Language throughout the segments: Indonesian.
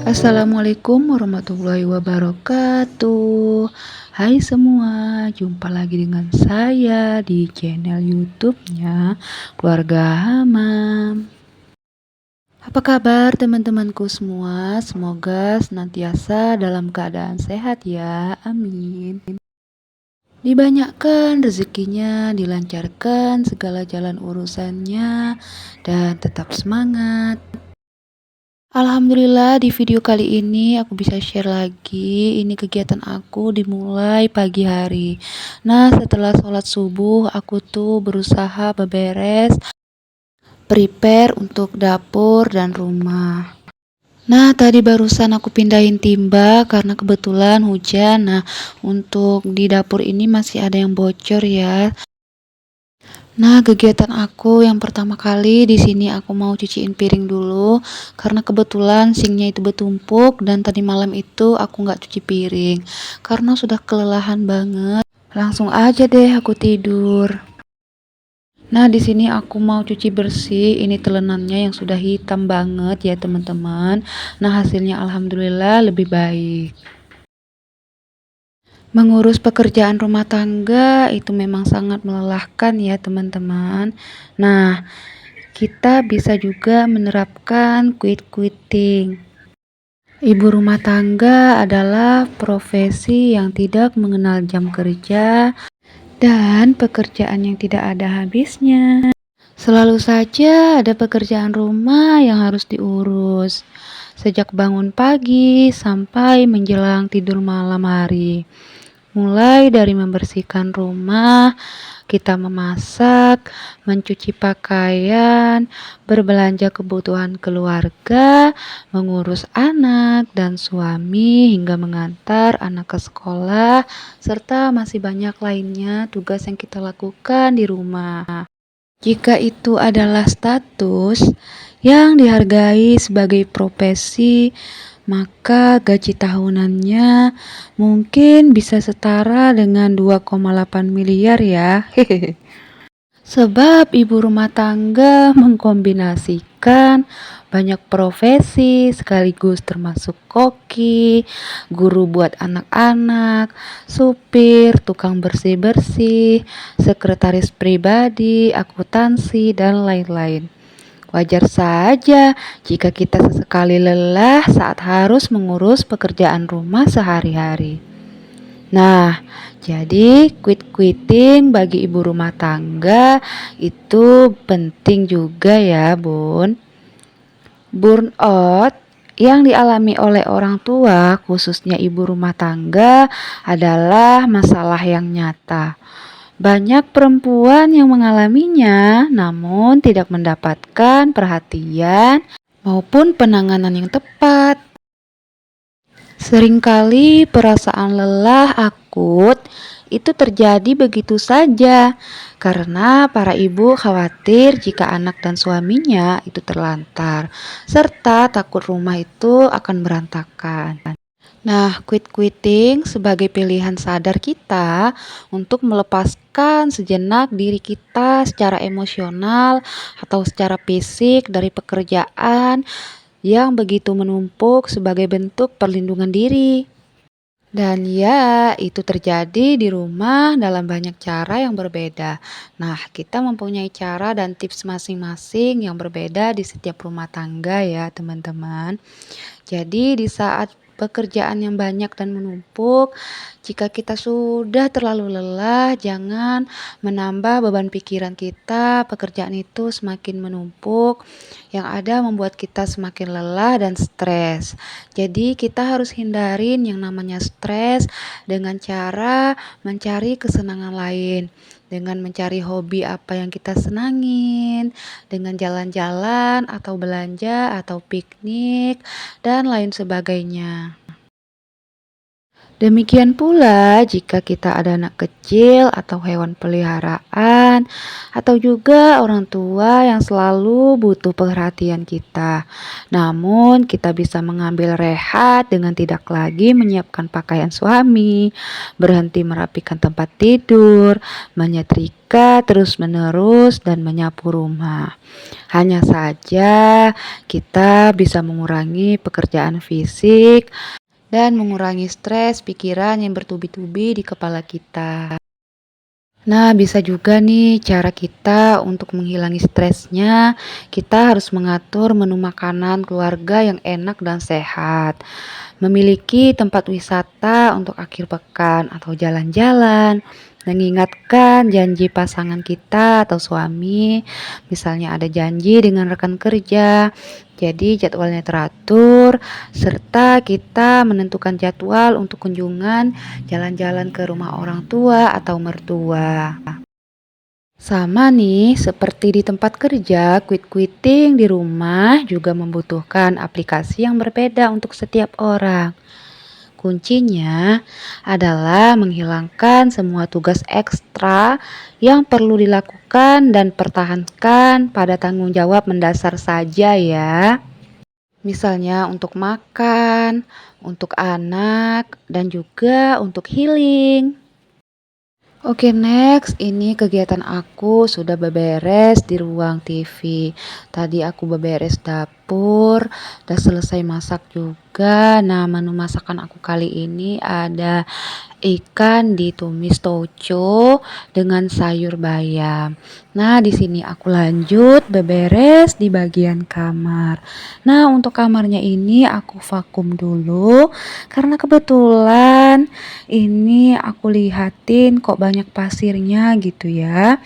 Assalamualaikum warahmatullahi wabarakatuh. Hai semua, jumpa lagi dengan saya di channel YouTube-nya Keluarga Hamam. Apa kabar teman-temanku semua? Semoga senantiasa dalam keadaan sehat ya. Amin. Dibanyakan rezekinya, dilancarkan segala jalan urusannya, dan tetap semangat. Alhamdulillah di video kali ini aku bisa share lagi. Ini kegiatan aku dimulai pagi hari. Nah, setelah sholat subuh aku tuh berusaha beberes, prepare untuk dapur dan rumah. Nah, tadi barusan aku pindahin timba karena kebetulan hujan. Nah, untuk di dapur ini masih ada yang bocor ya. Nah, kegiatan aku yang pertama kali di sini aku mau cuciin piring dulu karena kebetulan sinknya itu bertumpuk dan tadi malam itu aku nggak cuci piring karena sudah kelelahan banget. Langsung aja deh aku tidur. Nah, di sini aku mau cuci bersih ini telenannya yang sudah hitam banget ya, teman-teman. Nah, hasilnya alhamdulillah lebih baik. Mengurus pekerjaan rumah tangga itu memang sangat melelahkan ya, teman-teman. Nah, kita bisa juga menerapkan quitting. Ibu rumah tangga adalah profesi yang tidak mengenal jam kerja dan pekerjaan yang tidak ada habisnya. Selalu saja ada pekerjaan rumah yang harus diurus, sejak bangun pagi sampai menjelang tidur malam hari. Mulai dari membersihkan rumah, kita memasak, mencuci pakaian, berbelanja kebutuhan keluarga, mengurus anak dan suami hingga mengantar anak ke sekolah, serta masih banyak lainnya tugas yang kita lakukan di rumah. Jika itu adalah status yang dihargai sebagai profesi, maka gaji tahunannya mungkin bisa setara dengan 2,8 miliar ya. Sebab ibu rumah tangga mengkombinasikan banyak profesi sekaligus termasuk koki, guru buat anak-anak, supir, tukang bersih-bersih, sekretaris pribadi, akuntansi, dan lain-lain. Wajar saja jika kita sesekali lelah saat harus mengurus pekerjaan rumah sehari-hari. Nah, jadi quitting bagi ibu rumah tangga itu penting juga ya, Bun. Burnout yang dialami oleh orang tua, khususnya ibu rumah tangga, adalah masalah yang nyata. Banyak perempuan yang mengalaminya, namun tidak mendapatkan perhatian maupun penanganan yang tepat. Seringkali perasaan lelah akut itu terjadi begitu saja karena para ibu khawatir jika anak dan suaminya itu terlantar, serta takut rumah itu akan berantakan. Nah, quitting sebagai pilihan sadar kita untuk melepaskan sejenak diri kita secara emosional atau secara fisik dari pekerjaan yang begitu menumpuk sebagai bentuk perlindungan diri. Dan ya, itu terjadi di rumah dalam banyak cara yang berbeda. Nah, kita mempunyai cara dan tips masing-masing yang berbeda di setiap rumah tangga ya, teman-teman. Jadi di saat pekerjaan yang banyak dan menumpuk, jika kita sudah terlalu lelah, jangan menambah beban pikiran kita. Pekerjaan itu semakin menumpuk, yang ada membuat kita semakin lelah dan stres. Jadi kita harus hindarin yang namanya stres dengan cara mencari kesenangan lain. Dengan mencari hobi apa yang kita senangin, dengan jalan-jalan atau belanja atau piknik, dan lain sebagainya. Demikian pula jika kita ada anak kecil atau hewan peliharaan atau juga orang tua yang selalu butuh perhatian kita. Namun kita bisa mengambil rehat dengan tidak lagi menyiapkan pakaian suami, berhenti merapikan tempat tidur, menyetrika juga terus-menerus dan menyapu rumah. Hanya saja kita bisa mengurangi pekerjaan fisik dan mengurangi stres pikiran yang bertubi-tubi di kepala kita. Nah, bisa juga nih cara kita untuk menghilangi stresnya. Kita harus mengatur menu makanan keluarga yang enak dan sehat. Memiliki tempat wisata untuk akhir pekan atau jalan-jalan. Mengingatkan janji pasangan kita atau suami, misalnya ada janji dengan rekan kerja. Jadi jadwalnya teratur, serta kita menentukan jadwal untuk kunjungan jalan-jalan ke rumah orang tua atau mertua. Sama nih, seperti di tempat kerja, quit-quitting di rumah juga membutuhkan aplikasi yang berbeda untuk setiap orang. Kuncinya adalah menghilangkan semua tugas ekstra yang perlu dilakukan dan pertahankan pada tanggung jawab mendasar saja ya. Misalnya untuk makan, untuk anak, dan juga untuk healing. Oke, next. Ini kegiatan aku sudah beberes di ruang TV. Tadi aku beberes dapur, udah selesai masak juga. Nah, menu masakan aku kali ini ada ikan ditumis toco dengan sayur bayam. Nah, di sini aku lanjut beberes di bagian kamar. Nah, untuk kamarnya ini aku vakum dulu karena kebetulan ini aku lihatin kok banyak pasirnya gitu ya.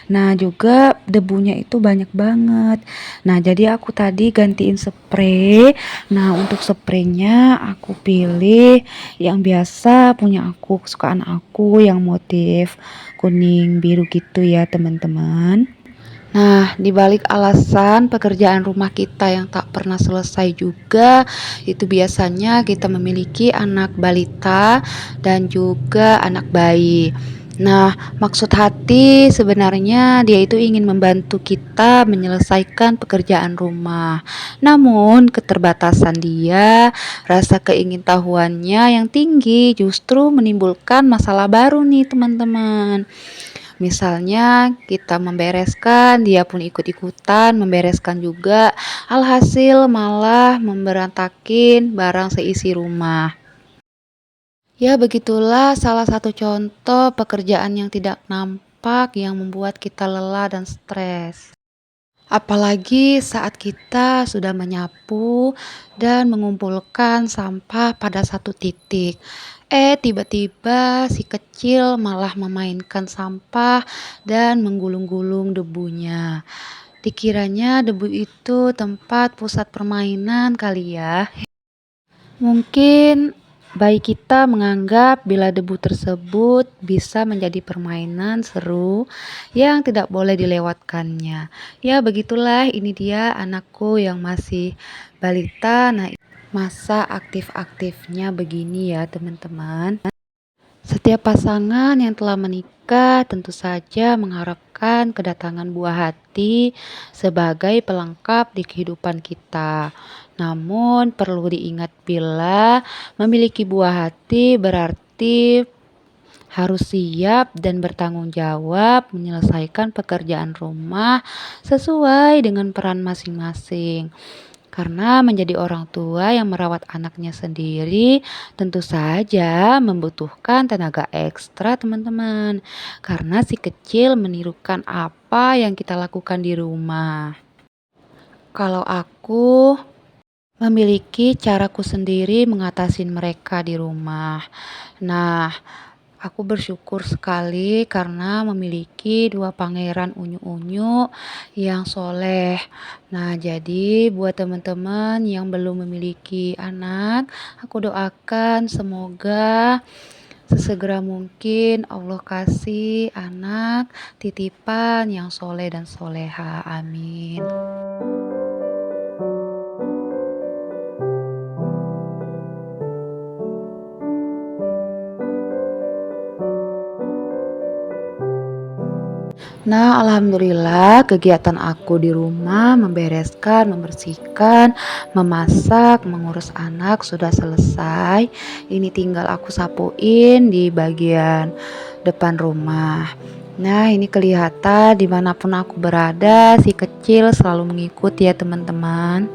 Nah, juga debunya itu banyak banget. Nah, jadi aku tadi gantiin spray. Nah, untuk spraynya aku pilih yang biasa punya aku, kesukaan aku yang motif kuning biru gitu ya, teman-teman. Nah, di balik alasan pekerjaan rumah kita yang tak pernah selesai juga, itu biasanya kita memiliki anak balita dan juga anak bayi. Nah, maksud hati sebenarnya dia itu ingin membantu kita menyelesaikan pekerjaan rumah. Namun, keterbatasan dia, rasa keingintahuannya yang tinggi justru menimbulkan masalah baru nih, teman-teman. Misalnya kita membereskan, dia pun ikut-ikutan membereskan juga. Alhasil malah memberantakin barang seisi rumah. Ya, begitulah salah satu contoh pekerjaan yang tidak nampak yang membuat kita lelah dan stres. Apalagi saat kita sudah menyapu dan mengumpulkan sampah pada satu titik. Tiba-tiba si kecil malah memainkan sampah dan menggulung-gulung debunya. Dikiranya debu itu tempat pusat permainan kali ya. Mungkin baik kita menganggap bila debu tersebut bisa menjadi permainan seru yang tidak boleh dilewatkannya. Ya, begitulah ini dia anakku yang masih balita. Nah, masa aktif-aktifnya begini ya, teman-teman. Setiap pasangan yang telah menikah tentu saja mengharapkan kedatangan buah hati sebagai pelengkap di kehidupan kita. Namun perlu diingat bila memiliki buah hati berarti harus siap dan bertanggung jawab menyelesaikan pekerjaan rumah sesuai dengan peran masing-masing. Karena menjadi orang tua yang merawat anaknya sendiri tentu saja membutuhkan tenaga ekstra, teman-teman. Karena si kecil menirukan apa yang kita lakukan di rumah. Kalau aku memiliki caraku sendiri mengatasi mereka di rumah. Nah, aku bersyukur sekali karena memiliki dua pangeran unyu-unyu yang soleh. Nah, jadi buat teman-teman yang belum memiliki anak, aku doakan semoga sesegera mungkin Allah kasih anak titipan yang soleh dan soleha. Amin. Nah, alhamdulillah kegiatan aku di rumah membereskan, membersihkan, memasak, mengurus anak sudah selesai. Ini tinggal aku sapuin di bagian depan rumah. Nah, ini kelihatan dimanapun aku berada, si kecil selalu mengikuti ya teman-teman.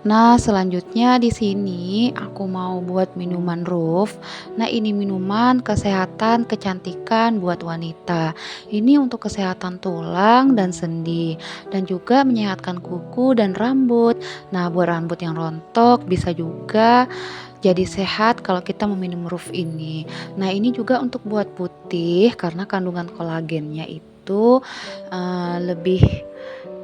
Nah, selanjutnya di sini aku mau buat minuman Roof. Nah, ini minuman kesehatan kecantikan buat wanita. Ini untuk kesehatan tulang dan sendi dan juga menyehatkan kuku dan rambut. Nah, buat rambut yang rontok bisa juga jadi sehat kalau kita meminum Roof ini. Nah, ini juga untuk buat putih karena kandungan kolagennya itu lebih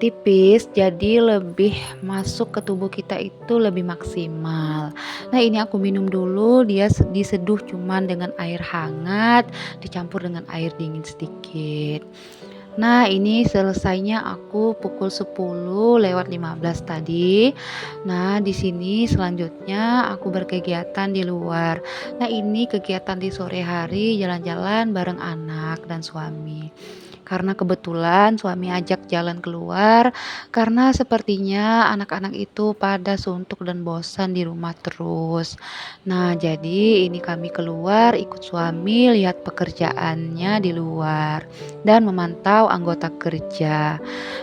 tipis, jadi lebih masuk ke tubuh kita itu lebih maksimal. Nah, ini aku minum dulu, dia diseduh cuman dengan air hangat, dicampur dengan air dingin sedikit. Nah, ini selesainya aku pukul 10:15 tadi. Nah, di sini selanjutnya aku berkegiatan di luar. Nah, ini kegiatan di sore hari jalan-jalan bareng anak dan suami. Karena kebetulan suami ajak jalan keluar, karena sepertinya anak-anak itu pada suntuk dan bosan di rumah terus. Nah, jadi ini kami keluar ikut suami lihat pekerjaannya di luar dan memantau anggota kerja.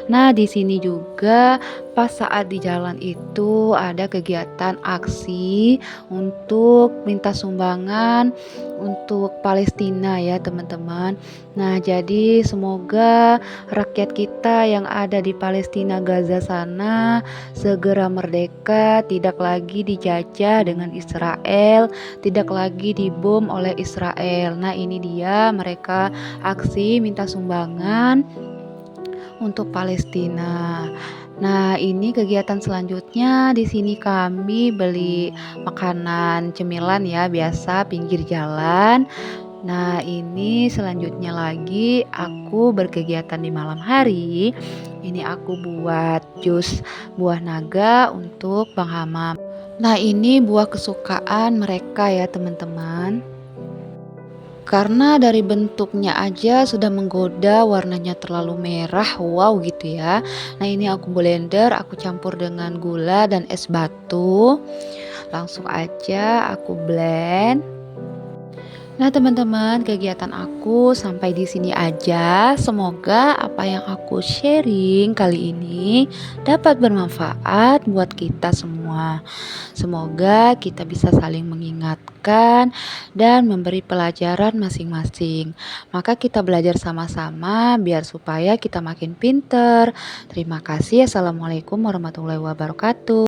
Nah, di sini juga pas saat di jalan itu ada kegiatan aksi untuk minta sumbangan untuk Palestina ya, teman-teman. Nah, jadi semoga rakyat kita yang ada di Palestina Gaza sana segera merdeka, tidak lagi dijajah dengan Israel, tidak lagi dibom oleh Israel. Nah, ini dia mereka aksi minta sumbangan untuk Palestina. Nah, ini kegiatan selanjutnya di sini kami beli makanan cemilan ya, biasa pinggir jalan. Nah, ini selanjutnya lagi aku berkegiatan di malam hari. Ini aku buat jus buah naga untuk Bang Hamam. Nah, ini buah kesukaan mereka ya, teman-teman. Karena dari bentuknya aja sudah menggoda, warnanya terlalu merah, wow gitu ya. Nah, ini aku blender, aku campur dengan gula dan es batu. Langsung aja aku blend. Nah, teman-teman, kegiatan aku sampai di sini aja. Semoga apa yang aku sharing kali ini dapat bermanfaat buat kita semua. Semoga kita bisa saling mengingatkan dan memberi pelajaran masing-masing. Maka kita belajar sama-sama biar supaya kita makin pinter. Terima kasih. Assalamualaikum warahmatullahi wabarakatuh.